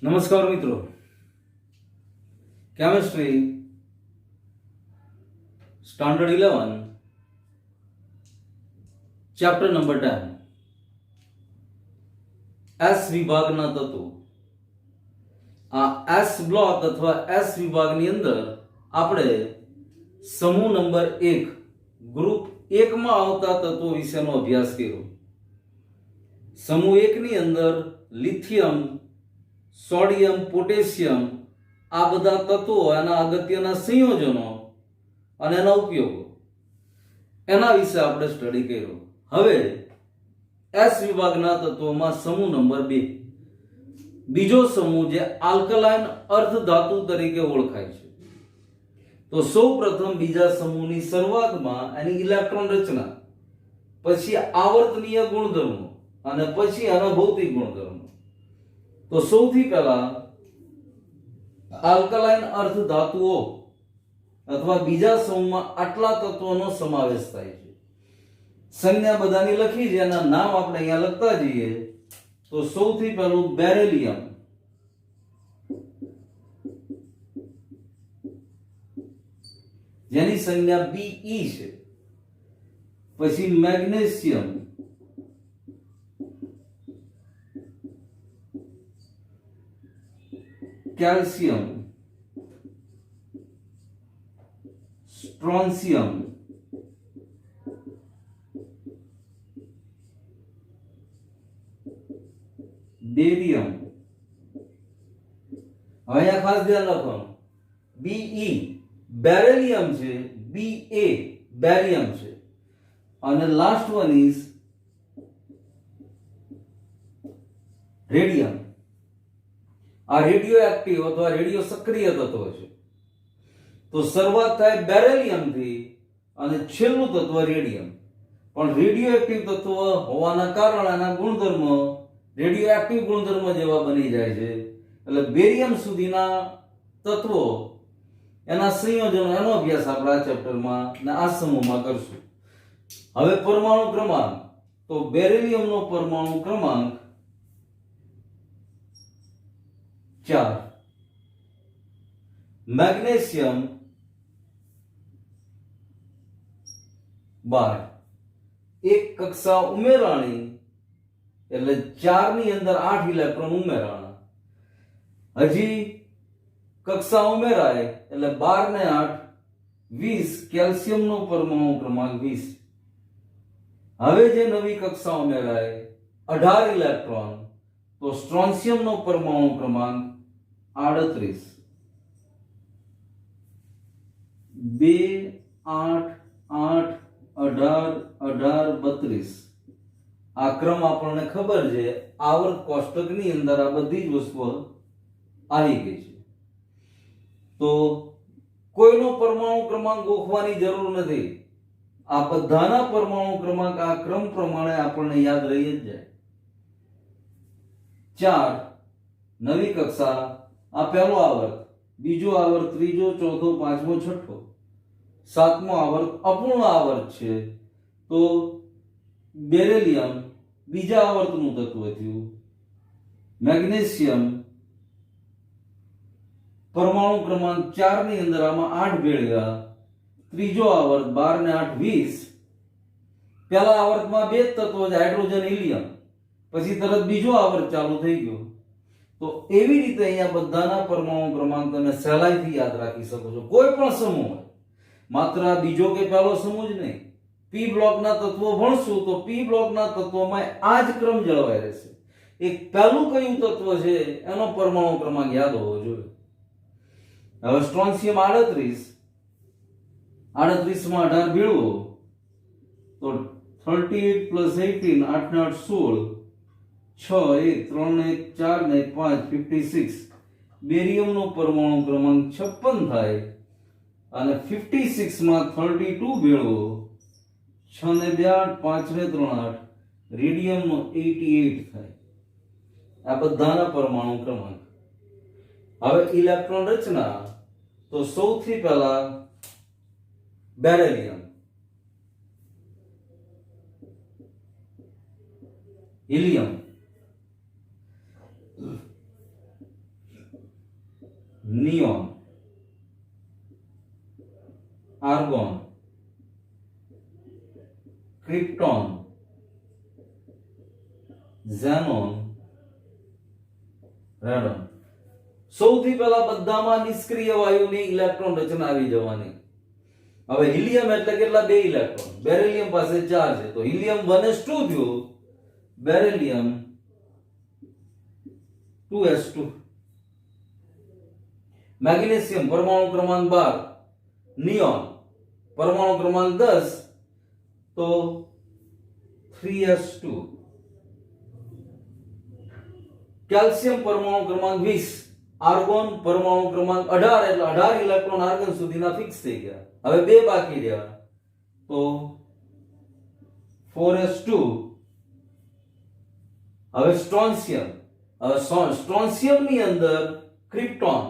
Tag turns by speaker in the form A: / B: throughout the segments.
A: નમસ્કાર મિત્રો, chemistry standard 11 chapter number 10 S વિભાગના તત્વો. આ એસ બ્લોક અથવા એસ વિભાગની અંદર આપણે સમૂહ નંબર 1 ગ્રુપ 1 માં આવતા તત્વો વિશેનો અભ્યાસ કર્યો. સમૂહ 1 ની અંદર લિથિયમ, સોડિયમ, પોટેશિયમ આ બધા તત્વો, એના અગત્યના સંયોજનો અને એના ઉપયોગો, એના વિશે આપણે સ્ટડી કર્યો. હવે એસ વિભાગના તત્વોમાં સમૂહ નંબર 2, બીજો સમૂહ જે આલ્કલાઇન અર્ધ ધાતુ તરીકે ઓળખાય છે. તો સૌ પ્રથમ બીજા સમૂહની શરૂઆતમાં એની ઇલેક્ટ્રોન રચના, પછી આવર્તનીય ગુણધર્મો અને પછી એના ભૌતિક ગુણધર્મો. તો સૌથી પહેલા આલ્કલાઇન અર્ધ ધાતુઓ અથવા બીજા સમૂહમાં આટલા તત્વોનો સમાવેશ થાય છે. સંજ્ઞા બધાની લખી છે, એના નામ આપણે અહીંયા લખતા જઈએ. તો સૌથી પહેલું બેરિલિયમ, જેની સંજ્ઞા Be છે. પછી મેગ્નેશિયમ, કેલ્શિયમ, સ્ટ્રોન્શિયમ, બેરિયમ. હવે અહીંયા ખાસ ધ્યાન રાખવાનું, Be બેરિલિયમ છે, Ba બેરિયમ છે, અને લાસ્ટ વન ઇઝ રેડિયમ. આ રેડિયો એક્ટિવ અથવા રેડિયો સક્રિય તત્વ છે. તો શરૂઆત થાય બેરિલિયમ થી અને છેલ્લું તત્વ રેડિયમ. પણ રેડિયો એક્ટિવ તત્વ હોવાના કારણે આના ગુણધર્મ રેડિયો એક્ટિવ ગુણધર્મ જેવા બની જાય છે. એટલે બેરિયમ સુધીના તત્વો, એના સંયોજનો, એનો અભ્યાસ આપણે આ ચેપ્ટરમાં ને આ સમૂહમાં કરશું. હવે પરમાણુ ક્રમાંક. તો બેરિલિયમનો પરમાણુ ક્રમાંક 4, મેગ્નેશિયમ 12. એક કક્ષા ઉમેરાણી એટલે 4 ની અંદર 8 ઇલેક્ટ્રોન ઉમેરાણા. હજી કક્ષા ઉમેરાય એટલે 12 ને 8 20. કેલ્શિયમનો પરમાણુ ક્રમાંક 20. હવે જે નવી કક્ષા ઉમેરાય 18 ઇલેક્ટ્રોન. તો સ્ટ્રોન્શિયમનો પરમાણુ ક્રમાંક 38. 2 8 8 18 18 32. આ ક્રમ આપણને ખબર છે. આવર્ત કોષ્ટકની અંદર આ બધી જ વસ્તુઓ આવી ગઈ છે. તો કોઈનો પરમાણુ ક્રમાંક ગોખવાની જરૂર નથી. આ બધાના પરમાણુ ક્રમાંક આ ક્રમ પ્રમાણે આપણને યાદ રહી જ જાય. 4 નવી કક્ષા, આ પહેલો આવર્ત, બીજો આવર્ત, ત્રીજો, ચોથો, પાંચમો, છઠ્ઠો, સાતમો આવર્ત અપૂર્ણ આવર્ત છે. તો બેરિલિયમ બીજા આવર્તનું તત્વ થયું. મેગ્નેશિયમ પરમાણુ ક્રમાંક 4 ની અંદર આમાં 8 ભેળવ્યા. ત્રીજો આવર્ત 12 ને 8 20. પહેલા આવર્તમાં બે જ તત્વો છે, હાઇડ્રોજન, હિલિયમ. પછી તરત બીજો આવર્ત ચાલુ થઈ ગયો. તો એવી રીતે અહીંયા બધાના પરમાણુ ક્રમાંક તમે સહેલાઈથી યાદ રાખી શકો છો. કોઈ પણ સમૂહ હોય, માત્ર આ બીજો કે પહેલો સમૂહ જ નહીં. પી બ્લોકના તત્વો ભણશું તો પી બ્લોકના તત્વોમાં આ જ ક્રમ જળવાઈ રહેશે. એક પહેલું કયું તત્વ છે એનો પરમાણુ ક્રમાંક યાદ હોવો જોઈએ. હવે સ્ટ્રોન્શિયમ 38. 38 માં 18 ભેળવો તો 38 + 18 8 ને 8 16, 6 1 3 ને 1 4 ને 1 5 56. બેરિયમનો પરમાણુ ક્રમાંક 56 થાય. અને 56 માં 32 ભેળવો, 6 ને 2 8 5 ને 3 8. રેડિયમનો 88 થાય. આ બધાના પરમાણુ ક્રમાંક. હવે ઇલેક્ટ્રોન રચના. તો સૌથી પહેલા beryllium, helium, neon, argon, krypton, xenon, radon. સૌથી પહેલા બધામાં નિષ્ક્રિય વાયુની ઇલેક્ટ્રોન રચના આવી જવાની. હવે હિલિયમ એટલે કેટલા? 2 ઇલેક્ટ્રોન. બેરિલિયમ પાસે 4 છે, તો હિલિયમ 1s2 થયું, બેરિલિયમ 2s2. મેગ્નેશિયમ પરમાણુ ક્રમાંક 12, નિયોન પરમાણુ ક્રમાંક 10, તો 3s2. કેલ્શિયમ પરમાણુ ક્રમાંક 20, આર્ગોન પરમાણુ ક્રમાંક 18, એટલે 18 ઇલેક્ટ્રોન આર્ગન સુધીના ફિક્સ થઈ ગયા. હવે 2 બાકી રહ્યા, તો 4s2. હવે સ્ટ્રોન્શિયમ, સ્ટ્રોન્શિયમ ની અંદર ક્રિપ્ટોન,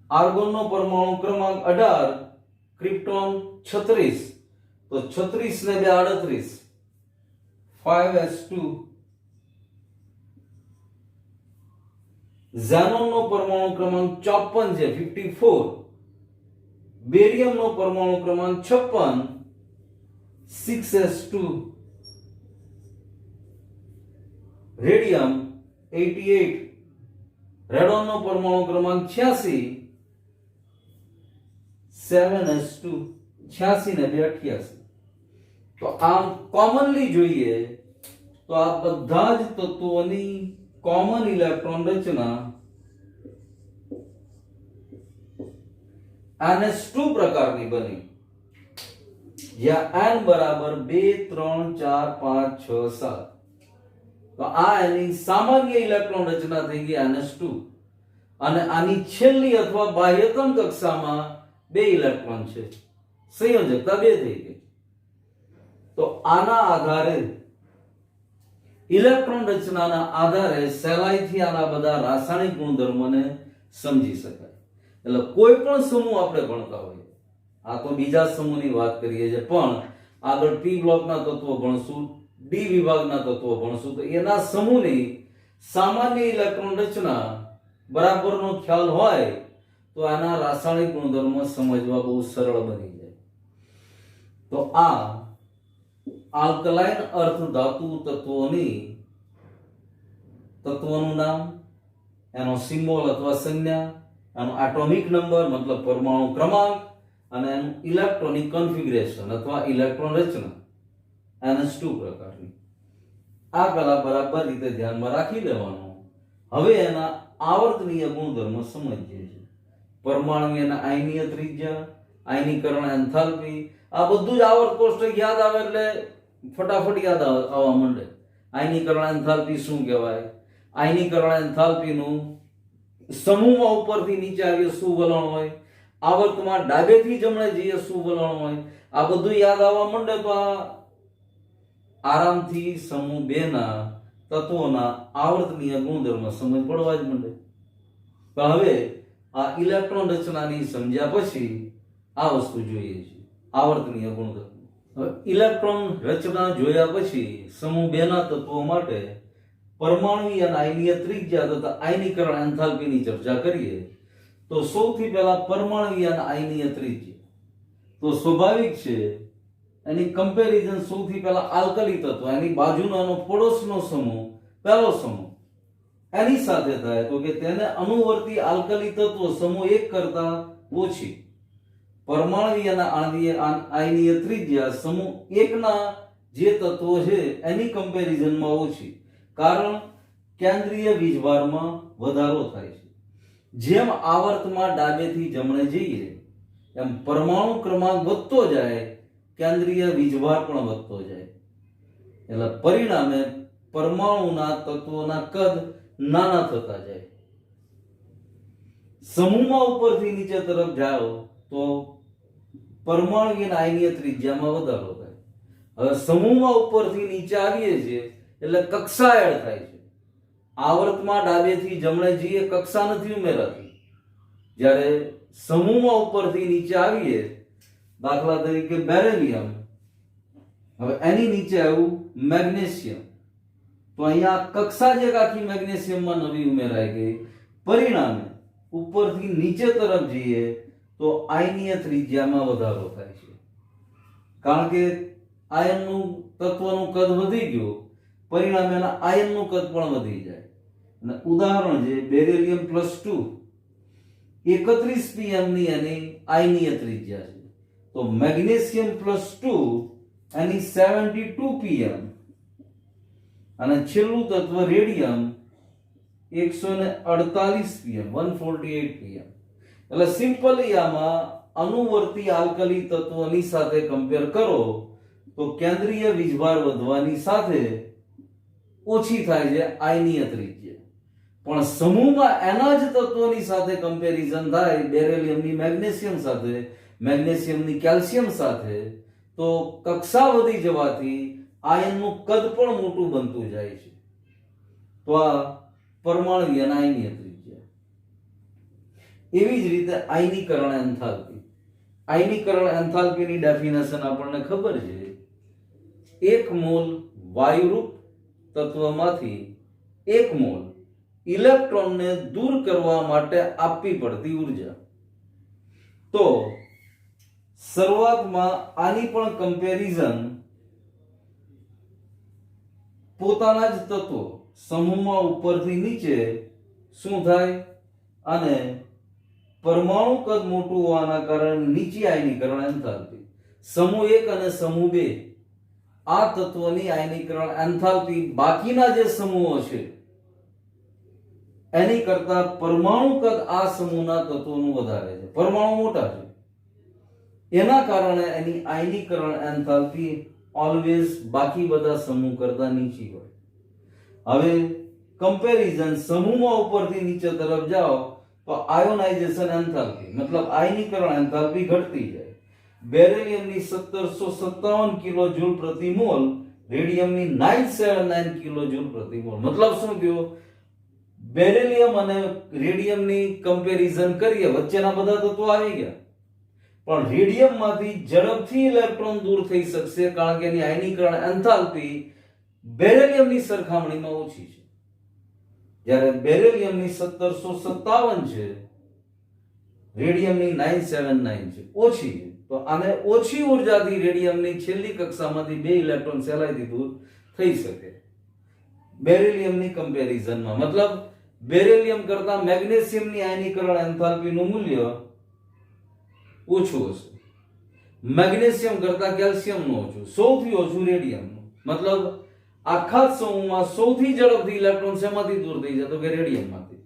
A: આર્ગોન નો પરમાણુ ક્રમાંક 18, ક્રિપ્ટોન 36, તો 36 ને 2 38, 5s2. ઝેનોન નો પરમાણુ ક્રમાંક 54 છે, 54. બેરિયમ નો પરમાણુ ક્રમાંક 56, 6s2. રેડિયમ 88, રેડોન નો પરમાણુ ક્રમાંક 86, 7s2. 86 ને 2 88. તો આમ કોમનલી જોઈએ તો આ બધા જ તત્વોની કોમન ઇલેક્ટ્રોન રચના ns2 પ્રકારની બની, જ્યાં n બરાબર 2 3 4 5 6 7. તો આ એની સામાન્ય ઇલેક્ટ્રોન રચના થઈ ગઈ ns2. અને આની છેલ્લી અથવા બાહ્યતમ કક્ષામાં 2 ઇલેક્ટ્રોન છે, સંયોજકતા 2 થઈ ગઈ. તો આના આધારે ઇલેક્ટ્રોન રચનાના આધારે સહેલાઈથી આના બધા રાસાયણિક ગુણધર્મોને સમજી શકાય. એટલે કોઈ પણ સમૂહ આપણે ભણતા હોઈએ, આ તો બીજા સમૂહની વાત કરીએ છીએ, પણ આગળ પી બ્લોકના તત્વો ભણશું, ડી વિભાગના તત્વો ભણશું, તો એના સમૂહની સામાન્ય ઇલેક્ટ્રોન રચના બરાબરનો ખ્યાલ હોય તો આના રાસાયણિક ગુણધર્મો સમજવા બહુ સરળ બની જાય. તો આ આલ્કલાઇન અર્ધ ધાતુ તત્વોનું નામ, એનો સિમ્બોલ અથવા સંજ્ઞા, એનો એટોમિક નંબર મતલબ પરમાણુ ક્રમાંક, અને એનું ઇલેક્ટ્રોનિક કન્ફિગરેશન અથવા ઇલેક્ટ્રોન રચના ns2 પ્રકારની. આ કલા બરાબર રીતે ધ્યાનમાં રાખી લેવાનું. હવે એના આવર્તનીય ગુણધર્મો સમજીએ છીએ. પરમાણુ એના આયનીય ત્રિજ્યા, આયનીકરણ એન્થાલ્પી, આ બધું જ આવર્ત કોષ્ટક યાદ આવે એટલે ફટાફટ યાદ આવવા માંડે. આયનીકરણ એન્થાલ્પી શું કહેવાય? આયનીકરણ એન્થાલ્પીનું સમૂહમાં ઉપરથી નીચે આવીએ શું વલણ હોય, આવર્તમાં ડાબેથી જમણે જઈએ શું વલણ હોય, આ બધું યાદ આવવા માંડે તો આ આરામથી સમૂહ 2 ના તત્વોના આવર્તનીય ગુણધર્મ સમજ પડવા જ માંડે. પણ હવે આ ઇલેક્ટ્રોન રચનાની સમજ્યા પછી આ વસ્તુ જોઈએ છે, આવર્તનીય ગુણધર્મ. હવે ઇલેક્ટ્રોન રચના જોયા પછી સમૂહ 2 ના તત્વો માટે પરમાણુ અને આયનીય ત્રિજ્યા તથા આયનીકરણ એન્થાલ્પીની ચર્ચા કરીએ. તો સૌથી પહેલા પરમાણુ અને આયનીય ત્રિજ્યા, તો સ્વાભાવિક છે એની કમ્પેરિઝન સૌથી પહેલા આલ્કલી તત્વ, એની બાજુનો એનો પડોશનો સમૂહ, પહેલો સમૂહ એની સાથે થાય તો કે તેને અનુવર્તી આલ્કલી તત્વો સમૂહ 1 કરતા ઓછી. પરમાણુ અને આયનીય ત્રિજ્યા સમૂહ 1 ના જે તત્વો છે એની કમ્પેરિઝનમાં ઓછી, કારણ કેન્દ્રીય વીજભારમાં વધારો થાય છે. જેમ આવર્તમાં ડાબેથી જમણે જઈએ એમ પરમાણુ ક્રમાંક વધતો જાય, કેન્દ્રીય વીજભાર પણ વધતો જાય. એટલે પરિણામે પરમાણુના તત્વોના કદ નાના થતા જાય. સમૂહમાં ઉપરથી નીચે તરફ જાઓ તો પરમાણુ અને આયનીય ત્રિજ્યામાં વધારો થાય. હવે સમૂહમાં ઉપરથી નીચે આવીએ છીએ એટલે કક્ષા એડ થાય છે. આવર્તમાં ડાબેથી જમણે જઈએ કક્ષા નથી ઉમેરાતી. જ્યારે સમૂહમાં ઉપરથી નીચે આવીએ, દાખલા તરીકે બેરિલિયમ, હવે એની નીચે આવ્યું મેગ્નેશિયમ, તો અહીંયા કક્ષા જે આખી મેગ્નેશિયમમાં નવી ઉમેરાઈ ગઈ. પરિણામે ઉપરથી નીચે તરફ જઈએ તો આયનીય ત્રિજ્યામાં વધારો થાય છે, કારણ કે આયનનું તત્વનું કદ વધી ગયું, પરિણામે એના આયનનું કદ પણ વધી જાય. અને ઉદાહરણ છે બેરિલિયમ +2 31 pm ની એની આયનીય ત્રિજ્યા છે, તો મેગ્નેશિયમ +2 એની 72 pm, અને છેલ્લું તત્વ રેડિયમ 148 pm 148 pm. એટલે સિમ્પલી આમાં અનુવર્તી આલ્કલી તત્વોની સાથે કમ્પેર કરો તો કેન્દ્રીય વીજભાર વધવાની સાથે ઓછી થાય છે આયનીય ત્રિજ્યા, પણ સમૂહમાં એના જ તત્વોની સાથે કમ્પેરિઝન થાય બેરિલિયમની મેગ્નેશિયમ સાથે, મેગ્નેશિયમની કેલ્શિયમ સાથે, તો કક્ષા વધી જવાથી આયનનું કદ પણ મોટું બનતું જાય છે. તો આ પરમાણુ આયનીય ત્રિજ્યા. એવી જ રીતે આયનીકરણ એન્થાલ્પી. આયનીકરણ એન્થાલ્પીની ડેફિનેશન આપણને ખબર છે, 1 મોલ વાયુરૂપ તત્વમાંથી 1 મોલ ઇલેક્ટ્રોનને દૂર કરવા માટે આપવી પડતી ઉર્જા. તો શરૂઆતમાં આની પણ કમ્પેરિઝન પોતાના જ તત્વો સમૂહમાં ઉપરથી નીચે શું થાય, અને પરમાણુ કદ મોટું હોવાના કારણે નીચી આયનીકરણ એન્થાલ્પી. સમૂહ 1 અને સમૂહ 2 આ તત્વોની આયનીકરણ એન્થાલ્પી બાકીના જે સમૂહો છે એની કરતા પરમાણુ કદ આ સમૂહના તત્વોનું વધારે છે, પરમાણુ મોટા છે, એના કારણે એની આયનીકરણ એન્થાલ્પી ઓલવેઝ બાકી બધા સમૂહ કરતા નીચી હોય. હવે કમ્પેરિઝન સમૂહમાં ઉપરથી નીચે તરફ જાઓ તો આયોનાઇઝેશન એન્થાલ્પી મતલબ આયનીકરણ એન્થાલ્પી ઘટતી જાય. બેરિલિયમની 1757 કિલોજૂલ પ્રતિ મોલ, રેડિયમની 979 કિલોજૂલ પ્રતિ મોલ. મતલબ શું થયું, બેરિલિયમ અને રેડિયમની કમ્પેરિઝન કરીએ, વચ્ચેના બધા તત્વો આવી ગયા, પણ રેડિયમમાંથી ઝડપથી ઇલેક્ટ્રોન દૂર થઈ શકશે કારણ કે એની આયનીકરણ એન્થાલ્પી બેરિલિયમની સરખામણીમાં ઓછી છે. જ્યારે બેરિલિયમની 1757 છે, રેડિયમની 979 છે, ઓછી છે. તો આને ઓછી ઉર્જાથી રેડિયમની છેલ્લી કક્ષામાંથી 2 ઇલેક્ટ્રોન સહેલાઈથી દૂર થઈ શકે બેરિલિયમની કમ્પેરિઝનમાં. મતલબ બેરિલિયમ કરતા મેગ્નેશિયમની આયનીકરણ એન્થાલ્પીનું મૂલ્ય ઓછું હશે, મેગ્નેશિયમ કરતા કેલ્શિયમનું ઓછું, સૌથી ઓછું રેડિયમનું. મતલબ આખા સમૂહમાં સૌથી ઝડપથી ઇલેક્ટ્રોન શેમાંથી દૂર થઈ જાય તો કે રેડિયમમાંથી.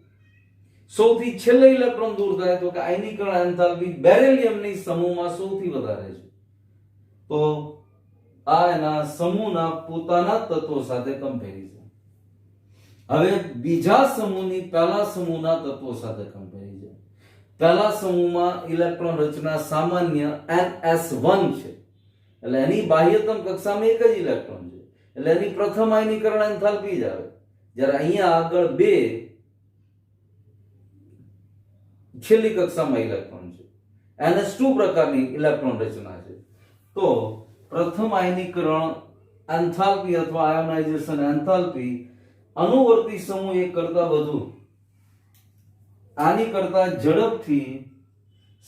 A: સૌથી છેલ્લે ઇલેક્ટ્રોન દૂર થાય તો કે આયનીકરણ એન્થાલ્પી બેરિલિયમની સમૂહમાં સૌથી વધારે છે. તો આ એના સમૂહના પોતાના તત્વો સાથે કમ્પેરિઝન. હવે બીજા સમૂહની પહેલા સમૂહના તત્વો સાથે કમ્પેરિઝન. પહેલા સમૂહમાં ઇલેક્ટ્રોન રચના સામાન્ય ns1 છે, એટલે એની બાહ્યતમ કક્ષામાં એક જ ઇલેક્ટ્રોન છે, એટલે એની પ્રથમ આયનીકરણ એન્થાલ્પી જ આવે. જ્યારે અહીંયા આગળ 2 છેલ્લી કક્ષામાં ઇલેક્ટ્રોન છે, ns2 પ્રકારની ઇલેક્ટ્રોન રચના છે. તો પ્રથમ આયનીકરણ એન્થાલ્પી અથવા આયોનાઇઝેશન એન્થાલ્પી અનુવર્તી સમૂહ 1 કરતા વધુ, આની કરતા ઝડપથી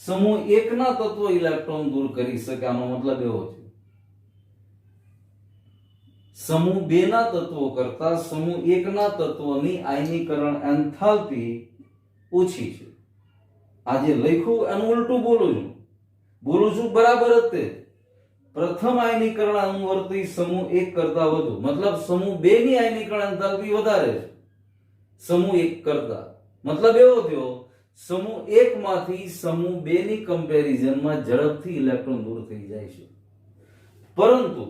A: સમૂહ 1 ના તત્વો ઇલેક્ટ્રોન દૂર કરી શકે. આનો મતલબ એવો છે સમૂહ 2 ના તત્વો કરતા સમૂહ 1 ના તત્વોની આયનીકરણ એન્થાલ્પી ઓછી છે. આ જે લખ્યું એનું ઉલટું બોલું છું બરાબર જ તે. પ્રથમ આયનીકરણ અનુવર્તી સમૂહ 1 કરતા વધુ, મતલબ સમૂહ 2 ની આયનીકરણ એન્થાલ્પી વધારે છે સમૂહ 1 કરતા. મતલબ એવો થયો સમૂહ 1 માંથી સમૂહ 2 ની કમ્પેરિઝનમાં ઝડપથી ઇલેક્ટ્રોન દૂર થઈ જાય છે, પરંતુ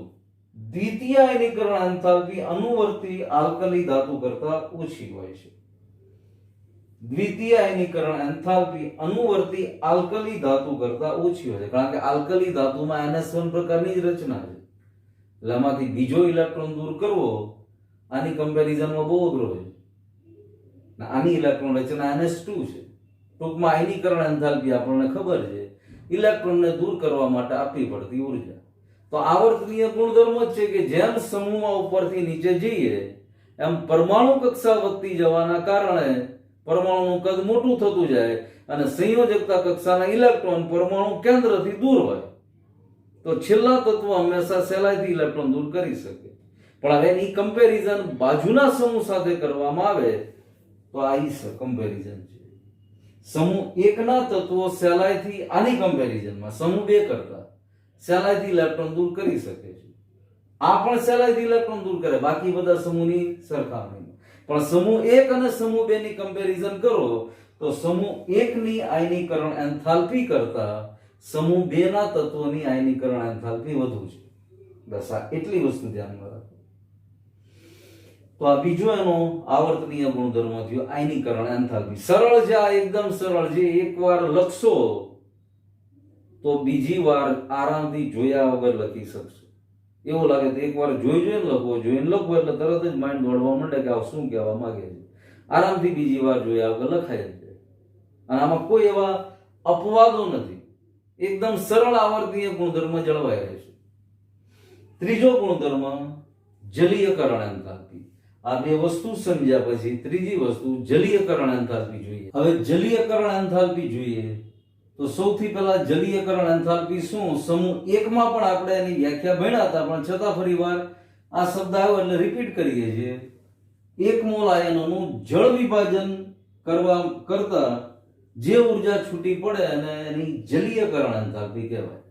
A: દ્વિતીય આયનીકરણ એન્થાલ્પી અનુવર્તી આલ્કલી ધાતુ કરતા ઓછી હોય છે. દ્વિતીય આયનીકરણ એન્થાલ્પી અનુવર્તી આલ્કલી ધાતુ કરતા ઓછી હોય છે, કારણ કે આલ્કલી ધાતુમાં ns1 પ્રકારની જ રચના છે, એટલે આમાંથી બીજો ઇલેક્ટ્રોન દૂર કરવો આની કમ્પેરિઝનમાં બહુ અઘરો છે. આની ઇલેક્ટ્રોન રચના ns2 છે. ટૂંકમાં આયનીકરણ એન્થાલ્પી આપણને ખબર છે, ઇલેક્ટ્રોનને દૂર કરવા માટે આપવી પડતી ઉર્જા. તો આવર્તનીય ગુણધર્મ જ છે કે જેમ સમૂહમાં ઉપરથી નીચે જઈએ એમ પરમાણુ કક્ષા વધતી જવાના કારણે પરમાણુનું કદ મોટું થતું જાય અને સંયોજકતા કક્ષાના ઇલેક્ટ્રોન પરમાણુ કેન્દ્રથી દૂર હોય તો છેલ્લા તત્વ હંમેશા સહેલાઈથી ઇલેક્ટ્રોન દૂર કરી શકે. પણ હવે એની કમ્પેરિઝન બાજુના સમૂહ સાથે કરવામાં આવે તો આ કમ્પેરિઝન છે. સમૂહ 1 ના તત્વો સહેલાઈથી આની કમ્પેરિઝનમાં સમૂહ 2 કરતા સહેલાઈથી ઇલેક્ટ્રોન દૂર કરી શકે છે. આ પણ સહેલાઈથી ઇલેક્ટ્રોન દૂર કરે બાકી બધા સમૂહની સરખામણીમાં. પણ સમૂહ 1 અને સમૂહ 2 ની કમ્પેરિઝન કરો તો સમૂહ 1 ની આયનીકરણ એન્થાલ્પી કરતા સમૂહ 2 ના તત્વોની આયનીકરણ એન્થાલ્પી વધુ છે. બસ આ એટલી વસ્તુ ધ્યાનમાં રાખો. તો આ બીજો એનો આવર્તનીય ગુણધર્મ થયો આયનીકરણ એન્થાલ્પી. સરળ છે આ, એકદમ સરળ છે. એકવાર લખશો તો બીજી વાર આરામથી જોયા વગર લખી શકશો. એવું લાગે તો એકવાર જોઈને લખો એટલે તરત જ માઇન્ડ દોડવા માંડે કે આ શું કહેવા માંગે છે. આરામથી બીજી વાર જોયા વગર લખાય છે. અને આમાં કોઈ એવા અપવાદો નથી. એકદમ સરળ આવર્તનીય ગુણધર્મ જળવાઈ રહેશે. ત્રીજો ગુણધર્મ જલીયકરણ એન્થાલ્પી. આ બે વસ્તુ સમજ્યા પછી ત્રીજી વસ્તુ જલીયકરણ એન્થાલ્પી જોઈએ. હવે જલીયકરણ એન્થાલ્પી જોઈએ તો સૌથી પહેલા જલીયકરણ એન્થાલ્પી શું? સમૂહ 1 માં પણ આપણે એની વ્યાખ્યા ભણ્યા હતા, પણ છતાં ફરીવાર આ શબ્દ આવ્યો એટલે રિપીટ કરીએ છીએ. 1 મોલ આયનોનું જળ વિભાજન કરતા જે ઉર્જા છૂટી પડે અને એની જલીયકરણ એન્થાલ્પી કહેવાય.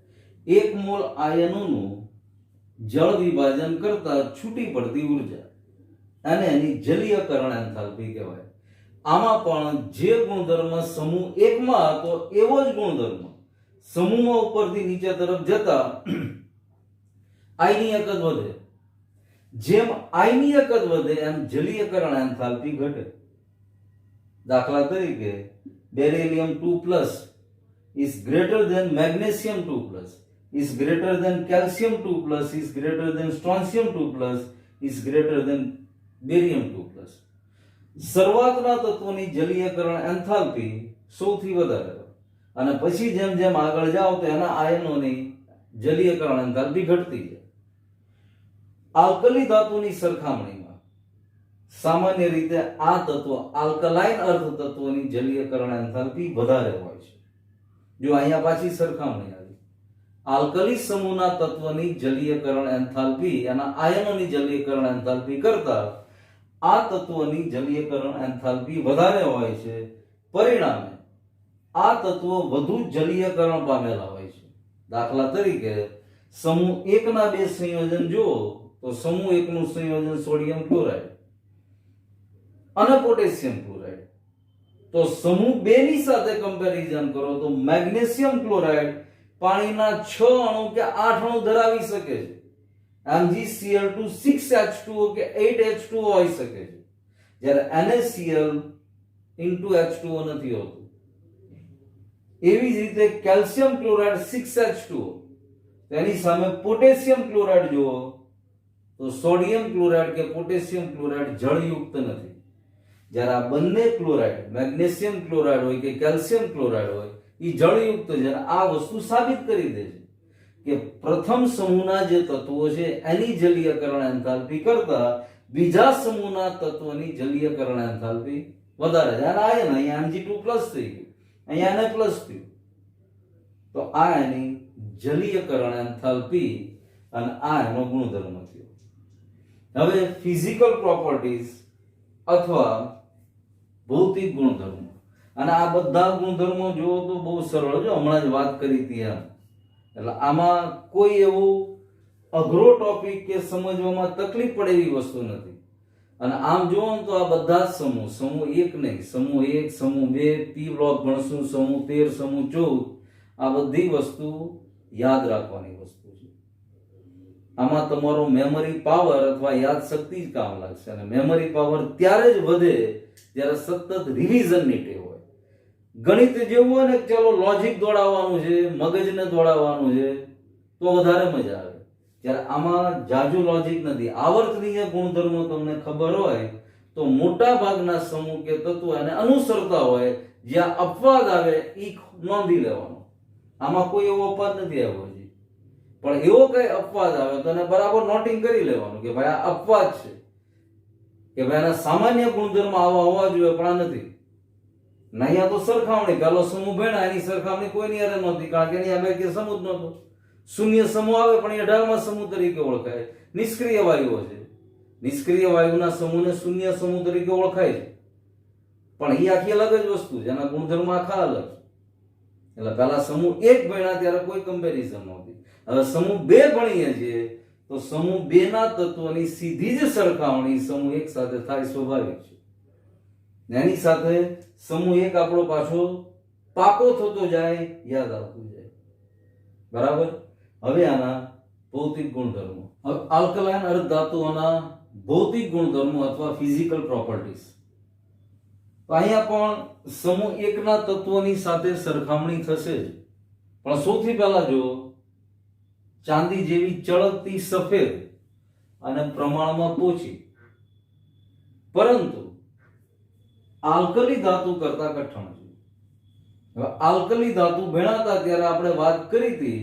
A: 1 મોલ આયનોનું જળ વિભાજન કરતા છૂટી પડતી ઉર્જા અને એની જલીયકરણ એન્થાલ્પી કહેવાય. આમાં પણ જે ગુણધર્મ સમૂહ 1 માં હતો એવો જ ગુણધર્મ સમૂહમાં ઉપરથી નીચે તરફ જતા આયનીય કદ વધે. જેમ આયનીય કદ વધે એમ જલીયકરણ એન્થાલ્પી ઘટે. દાખલા તરીકે beryllium 2+ is greater than magnesium 2+ is greater than calcium 2+ is greater than strontium 2+ is greater than barium 2+. શરૂઆતના તત્વોની જલીયકરણ એન્થાલ્પી સૌથી વધારે અને પછી જેમ જેમ આગળ જાઓ તો એના આયનોની જલીયકરણ એન્થાલ્પી ઘટતી જાય. આલ્કલી ધાતુની સરખામણીમાં સામાન્ય રીતે આ તત્વ આલ્કલાઇન અર્ધ તત્વોની જલીયકરણ એન્થાલ્પી વધારે હોય છે. જો અહીંયા પાછી સરખામણી આવી. આલ્કલી સમૂહના તત્વની જલીયકરણ એન્થાલ્પી એના આયનોની જલીયકરણ એન્થાલ્પી કરતા આ તત્વોની જલીયકરણ એન્થાલ્પી વધારે હોય છે. પરિણામે આ તત્વો વધુ જલીયકરણ પામેલા હોય છે. દાખલા તરીકે સમૂહ 1 ના બે સંયોજન જુઓ તો સમૂહ 1 નું સંયોજન સોડિયમ ક્લોરાઇડ અને પોટેશિયમ ક્લોરાઇડ. તો સમૂહ 2 ની સાથે કમ્પેરિઝન કરો તો મેગ્નેશિયમ ક્લોરાઇડ પાણીના 6 અણુ કે 8 અણુ ધરાવી શકે છે. MgCl2 6H2O કે 8H2O હોઈ શકે છે, જ્યારે NaCl H2O નથી હોતું. એવી જ રીતે કેલ્શિયમ ક્લોરાઇડ 6H2O, તેની સામે પોટેશિયમ ક્લોરાઇડ જુઓ તો સોડિયમ ક્લોરાઇડ કે પોટેશિયમ ક્લોરાઇડ જળયુક્ત નથી. જ્યારે આ બંને ક્લોરાઇડ મેગ્નેશિયમ ક્લોરાઇડ હોય કે કેલ્શિયમ ક્લોરાઇડ હોય એ જળયુક્ત છે. આ વસ્તુ સાબિત કરી દે છે કે પ્રથમ સમૂહના જે તત્વો છે એની જલીયકરણ એન્થાલ્પી કરતા બીજા સમૂહના તત્વોની જલીયકરણ એન્થાલ્પી વધારે છે. આયન અહીંયા Mg2+ થઈ ગયું, અહીંયા Na+ થયું. તો આ એની જલીયકરણ એન્થાલ્પી અને આ એનો ગુણધર્મ થયો. હવે ફિઝિકલ પ્રોપર્ટીઝ અથવા ભૌતિક ગુણધર્મો, અને આ બધા ગુણધર્મો જુઓ તો બહુ સરળ. જો હમણાં જ વાત કરી હતી એમ, એટલે આમાં કોઈ એવું અઘરો ટોપિક કે સમજવામાં તકલીફ પડે એવી વસ્તુ નથી. અને આમ જુઓ તો આ બધા જ સમૂહ 1 નહીં, સમૂહ 1, સમૂહ 2, પી બ્લોક ભણશું, સમૂહ 13, સમૂહ 14, આ બધી વસ્તુ યાદ રાખવાની વસ્તુ છે. આમાં તમારો મેમરી પાવર અથવા યાદ શક્તિ જ કામ લાગશે. અને મેમરી પાવર ત્યારે જ વધે જ્યારે સતત રિવિઝનની ટેવ હોય. ગણિત જેવું હોય ને, ચલો લોજિક દોડાવવાનું છે, મગજને દોડાવવાનું છે તો વધારે મજા આવે. જ્યારે આમાં જાજુ લોજિક નથી. આવર્તનીય ગુણધર્મો તમને ખબર હોય તો મોટા ભાગના સમૂહ કે તત્વો એને અનુસરતા હોય. જ્યાં અપવાદ આવે એ નોંધી લેવાનો. આમાં કોઈ એવો અપવાદ નથી આવ્યો હજી, પણ એવો કઈ અપવાદ આવે તો એને બરાબર નોટિંગ કરી લેવાનું કે ભાઈ આ અપવાદ છે, કે ભાઈ આના સામાન્ય ગુણધર્મ આવા હોવા જોઈએ પણ આ નથી. ના અહીંયા તો સરખામણી, પેલો સમૂહ ભેણા એની સરખામણી કોઈની હારે નહોતી, કારણ કે એની આગળ કે સમૂહ જ નહોતો. શૂન્ય સમૂહ આવે પણ એ 18મા સમૂહ તરીકે ઓળખાય. નિષ્ક્રિય વાયુઓ છે, નિષ્ક્રિય વાયુના સમૂહને શૂન્ય સમૂહ તરીકે ઓળખાય છે, પણ એ આખી અલગ જ વસ્તુ છે, એના ગુણધર્મ આખા અલગ છે. એટલે પેલા સમૂહ 1 ભણ્યા ત્યારે કોઈ કમ્પેરિઝન નહોતી. હવે સમૂહ 2 ભણીએ છીએ તો સમૂહ 2 ના તત્વોની સીધી જ સરખામણી સમૂહ 1 સાથે થાય, સ્વાભાવિક છે. એની સાથે સમૂહ 1 આપણો પાછો પાકો થતો જાય, યાદ આવતું જાય. બરાબર. હવે આના ભૌતિક ગુણધર્મો. હવે આલ્કલાઇન અર્ધ ધાતુઓના ભૌતિક ગુણધર્મો અથવા ફિઝિકલ પ્રોપર્ટીઝ. તો અહીંયા પણ સમૂહ 1 ના તત્વોની સાથે સરખામણી થશે જ, પણ સૌથી પહેલા જો ચાંદી જેવી ચળકતી સફેદ અને પ્રમાણમાં પોચી, પરંતુ આલ્કલી ધાતુ કરતા કઠણ છે. હવે આલ્કલી ધાતુ ભેણાતા ત્યારે આપણે વાત કરી હતી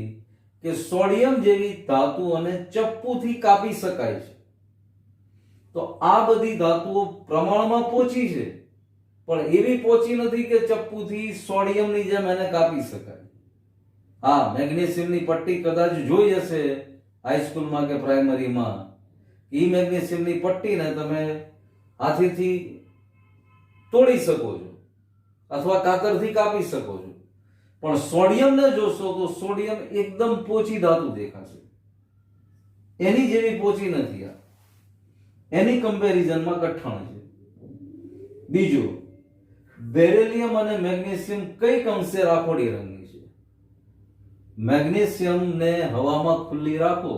A: કે સોડિયમ જેવી ધાતુઓને ચપ્પુથી કાપી શકાય છે. તો આ બધી ધાતુઓ પ્રમાણમાં પોચી છે, પણ એવી પોચી નથી કે ચપ્પુથી સોડિયમની જેમ એને કાપી શકાય. હા, મેગ્નેશિયમની પટ્ટી કદાચ જોઈ હશે હાઈસ્કૂલમાં કે પ્રાઇમરીમાં. ઈ મેગ્નેશિયમની પટ્ટીને તમે હાથેથી તોડી શકો છો અથવા કાતરથી કાપી શકો છો, પણ સોડિયમને જોશો તો સોડિયમ એકદમ પોચી ધાતુ દેખાશે, એની જેવી પોચી નથી આ, એની કમ્પેરિઝનમાં કઠણ છે. બીજું, બેરિલિયમ અને મેગ્નેશિયમ કઈક અંશે રાખોડી રંગની છે. મેગ્નેશિયમને હવામાં ખુલ્લી રાખો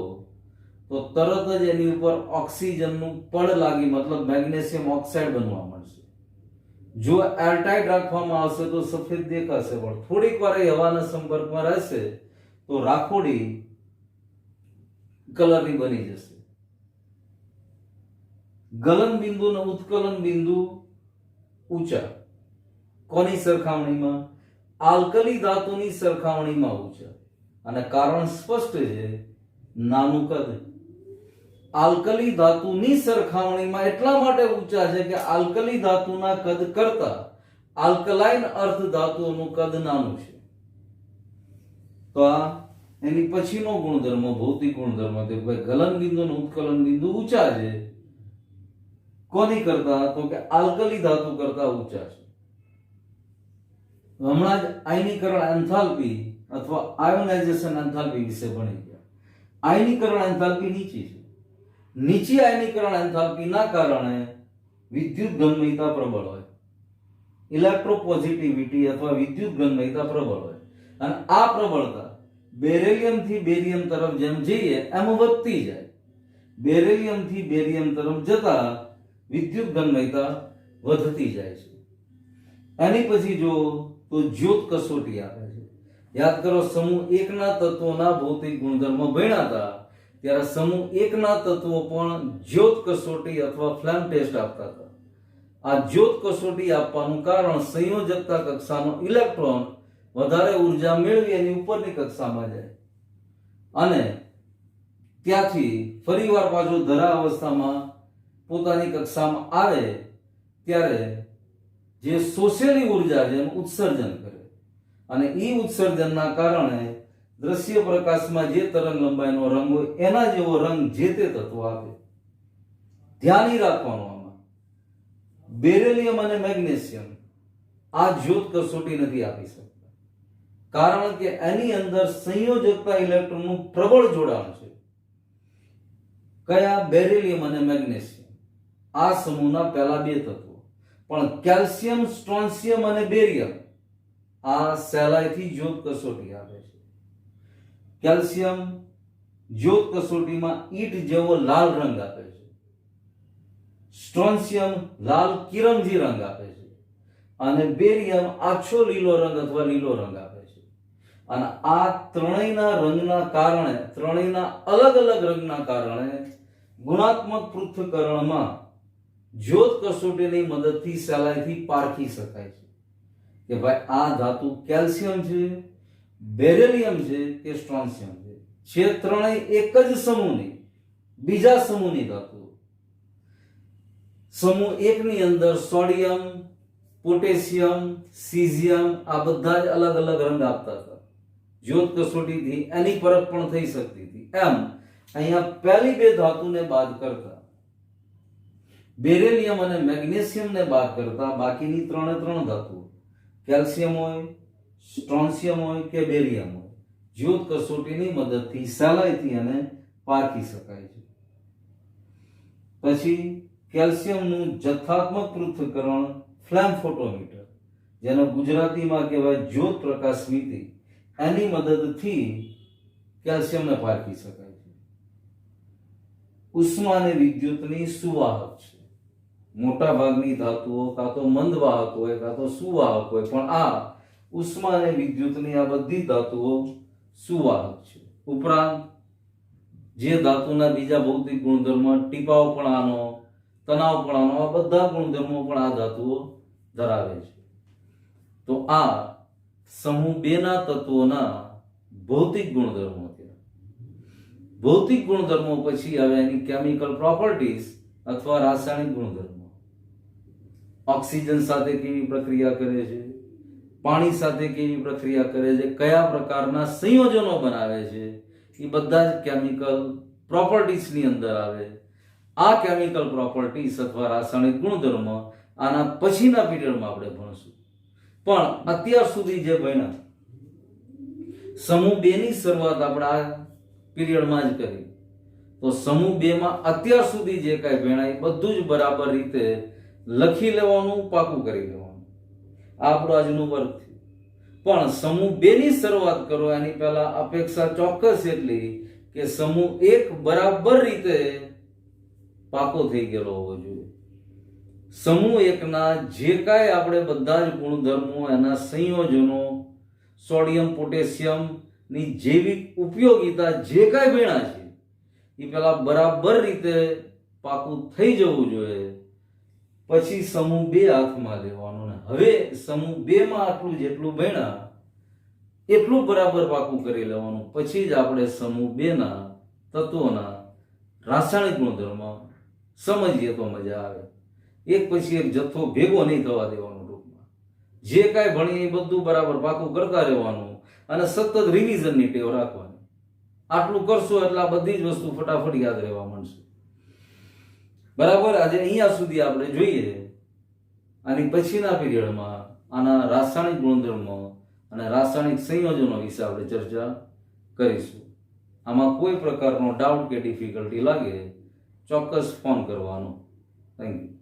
A: તો તરત જ એની ઉપર ઓક્સિજનનું પડ લાગી, મતલબ મેગ્નેશિયમ ઓક્સાઇડ બનવા મળશે. જો એરટાઇટ રાખવામાં આવશે તો સફેદ દેખાશે, પણ થોડીક વાર એ હવાના સંપર્કમાં રહેશે તો રાખોડી કલરની બની જશે. ગલન બિંદુ અને ઉત્કલન બિંદુ ઊંચા. કોની સરખામણીમાં? આલ્કલી ધાતુની સરખામણીમાં ઊંચા. અને કારણ સ્પષ્ટ છે, નાનું કદ. આલ્કલી ધાતુની સરખામણીમાં એટલા માટે ઊંચા છે કે આલ્કલી ધાતુના કદ કરતા આલ્કલાઇન અર્ધ ધાતુઓનું કદ નાનું છે. તો આ એની પછીનો ગુણધર્મ, ભૌતિક ગુણધર્મ, કે ભાઈ ગલન બિંદુ અને ઉત્કલન બિંદુ ઊંચા છે. કોની કરતા? તો કે આલ્કલી ધાતુ કરતા ઊંચા છે. હમણાં જ આયનીકરણ એન્થાલ્પી અથવા આયોનાઇઝેશન એન્થાલ્પી વિશે ભણી ગયા. આયનીકરણ એન્થાલ્પી નીચી છે. નીચી આયનીકરણ એન્થાલ્પીના કારણે વિદ્યુત ઘનમયતા પ્રબળ હોય, ઇલેક્ટ્રોપોઝિટિવિટી અથવા વિદ્યુત ઘનમયતા પ્રબળ હોય, અને આ પ્રબળતા બેરિલિયમ થી બેરિયમ તરફ જેમ જઈએ એમ વધતી જાય. બેરિલિયમ થી બેરિયમ તરફ જતા વિદ્યુત ઘનમયતા વધતી જાય છે. એની પછી જો તો જ્યોત કસોટી આવે છે. યાદ કરો, સમૂહ 1 ના તત્વોના ભૌતિક ગુણધર્મો ભણ્યા હતા ત્યારે સમૂહ 1 ના તત્વો પણ જ્યોત કસોટી અથવા ફ્લેમ ટેસ્ટ આપતા હતા. આ જ્યોત કસોટી આપવાનું કારણ સંયોજકતા કક્ષાનો ઇલેક્ટ્રોન વધારે ઉર્જા મેળવી એની ઉપરની કક્ષામાં જાય અને ત્યાંથી ફરીવાર પાછો ધરા અવસ્થામાં પોતાની કક્ષામાં આવે ત્યારે જે શોષેલી ઉર્જા છે એનું ઉત્સર્જન કરે, અને ઈ ઉત્સર્જનના કારણે દ્રશ્ય પ્રકાશમાં જે તરંગ લંબાઈનો રંગ હોય એના જેવો રંગ જે તે તત્વ આપે. ધ્યાન રાખવાનું, આમાં બેરિલિયમ અને મેગ્નેશિયમ આ જ્યોત કસોટી નથી આપી શકતા, કારણ કે એની અંદર સંયોજકતા ઇલેક્ટ્રોનનું પ્રબળ જોડાણ છે. કયા? બેરિલિયમ અને મેગ્નેશિયમ, આ સમૂહના પહેલા 2 તત્વો. પણ કેલ્શિયમ, સ્ટ્રોન્શિયમ અને બેરિયમ આ સહેલાઈથી જ્યોત કસોટી આપે છે. કેલ્શિયમ જ્યોત કસોટીમાં ઈંટ જેવો લાલ રંગ આપે છે. સ્ટ્રોન્શિયમ લાલ કિરમજી રંગ આપે છે, અને બેરિયમ આછો લીલો રંગ અથવા લીલો રંગ આપે છે. અને આ ત્રણેયના રંગના કારણે, ત્રણેયના અલગ અલગ રંગના કારણે ગુણાત્મક પૃથ્થકરણમાં જ્યોત કસોટીની મદદથી સહેલાઈથી પારખી શકાય છે કે ભાઈ આ ધાતુ કેલ્શિયમ છે, બેરિલિયમ છે કે સ્ટ્રોન્શિયમ છે. જે ત્રણેય એક જ સમૂહની, બીજા સમૂહની ધાતુઓ. સમૂહ 1 ની અંદર સોડિયમ, પોટેશિયમ, સીઝિયમ આ બધા જ અલગ અલગ રંગ આપતા હતા. જ્યોત કસોટીથી એની પરખ પણ થઈ શકતી હતી. એમ અહીંયા પહેલી બે ધાતુને બાદ કરતા, બેરેલિયમ અને મેગ્નેશિયમને બાદ કરતા બાકીની ત્રણે ત્રણ ધાતુઓ, કેલ્શિયમ હોય, સ્ટ્રોન્શિયમ હોય કે બેરિયમ હોય, જ્યોત કસોટીની મદદથી સહેલાઈથી એને પારખી શકાય છે. પછી કેલ્શિયમનું જથ્થાત્મક પૃથ્થકરણ ફ્લેમ ફોટોમીટર, જેનો ગુજરાતીમાં કહેવાય જ્યોત પ્રકાશમિતિ, એની મદદથી કેલ્શિયમને પારખી શકાય છે. ઉષ્મા અને વિદ્યુતની સુવાહક છે. મોટા ભાગની ધાતુઓ કાં તો મંદવાહક હોય કાં તો સુવાહક હોય, પણ આ ઉષ્મા અને વિદ્યુતની આ બધી ધાતુઓ સુવાહક છે. ઉપરાંત જે ધાતુના બીજા ભૌતિક ગુણધર્મ, ટીપાવપણાનો, તનાવપણાનો, આ બધા ગુણધર્મો પણ આ ધાતુઓ ધરાવે છે. તો આ સમૂહ 2 ના તત્વોના ભૌતિક ગુણધર્મો થયા. ભૌતિક ગુણધર્મો પછી આવે એની કેમિકલ પ્રોપર્ટીઝ અથવા રાસાયણિક ગુણધર્મો. ઓક્સિજન સાથે કેવી પ્રક્રિયા કરે છે, પાણી સાથે કેવી પ્રક્રિયા કરે છે, કયા પ્રકારના સંયોજનો બનાવે છે, એ બધા જ કેમિકલ પ્રોપર્ટીઝની અંદર આવે. આ કેમિકલ પ્રોપર્ટીઝ અથવા રાસાયણિક ગુણધર્મ આના પછીના પીરિયડમાં આપણે ભણશું. પણ અત્યાર સુધી જે ભણ્યા, સમૂહ 2 ની શરૂઆત આપણે આ પીરિયડમાં જ કરી. તો સમૂહ 2 માં અત્યાર સુધી જે કાંઈ ભણ્યા એ બધું જ બરાબર રીતે લખી લેવાનું, પાકું કરી લેવાનું. આ આપણું આજનું વર્ગ થયું. પણ સમૂહ 2 ની શરૂઆત કરો એની પહેલા અપેક્ષા ચોક્કસ એટલી કે સમૂહ 1 બરાબર રીતે પાકો થઈ ગયેલો હોવો જોઈએ. સમૂહ 1 ના જે કાંઈ આપણે બધા જ ગુણધર્મો, એના સંયોજનો, સોડિયમ પોટેશિયમ ની જૈવિક ઉપયોગિતા જે કાંઈ ભણ્યા છે એ પેલા બરાબર રીતે પાકું થઈ જવું જોઈએ. પછી સમૂહ 2 હાથમાં લેવાનો ને હવે સમૂહ 2 માં આટલું જેટલું ભણ્યા એટલું બરાબર પાકું કરી લેવાનું. પછી જ આપણે સમૂહ 2 ના તત્વોના રાસાયણિક ગુણધર્મ સમજીએ તો મજા આવે. એક પછી એક જથ્થો ભેગો નહીં થવા દેવાનો. ટૂંકમાં જે કાંઈ ભણીએ એ બધું બરાબર પાકું કરતા રહેવાનું અને સતત રિવિઝનની ટેવ રાખવાની. આટલું કરશો એટલે આ બધી જ વસ્તુ ફટાફટ યાદ રહેવા માંડશે. બરાબર. આજે અહીંયા સુધી આપણે જોઈએ. આની પછીના પીરિયડમાં આના રાસાયણિક ગુણધર્મો અને રાસાયણિક સંયોજનો વિશે આપણે ચર્ચા કરીશું. આમાં કોઈ પ્રકારનો ડાઉટ કે ડિફિકલ્ટી લાગે ચોક્કસ ફોન કરવાનો. Thank you.